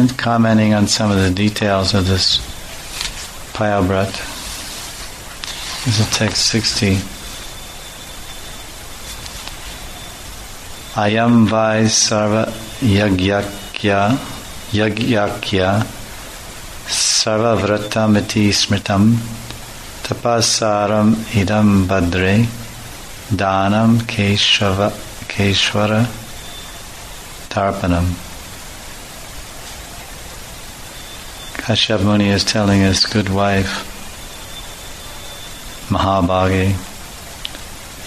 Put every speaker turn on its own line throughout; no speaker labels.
commenting on some of the details of this Payabrat. This is text 60. Ayam vai sarva yagyakya sarva vratamiti smritam tapasaram idam badre danam keshvara tarpanam. Kashyap Muni is telling his good wife, Mahabhagi,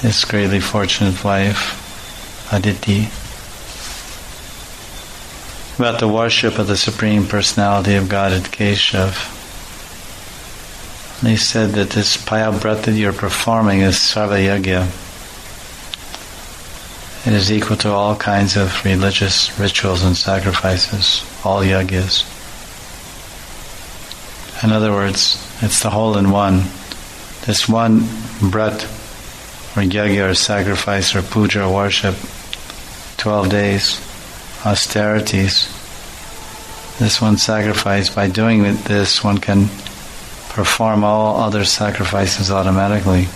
his greatly fortunate wife, Aditi, about the worship of the Supreme Personality of Godhead Keshav. And he said that this Payabrat that you're performing is Sarva Yagya. It is equal to all kinds of religious rituals and sacrifices, all yagyas. In other words, it's the whole in one. This one brat, or yagya, or sacrifice, or puja, or worship, 12 days, austerities. This one sacrifice, by doing this, one can perform all other sacrifices automatically.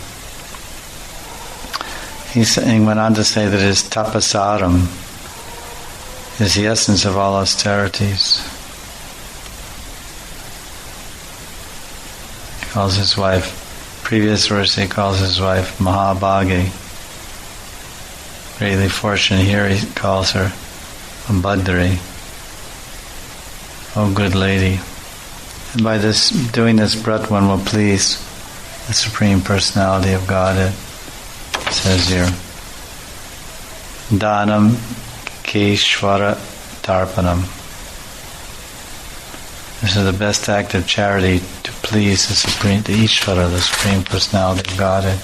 He went on to say that his tapasaram is the essence of all austerities. He calls his wife, previous verse he calls his wife Mahabhagi, greatly fortunate. Here he calls her Badri, oh good lady. And by this, doing this brat, one will please the Supreme Personality of Godhead. It says here, Danam Keshvara Tarpanam. This is the best act of charity, to please the Ishvara, the Supreme Personality of Godhead.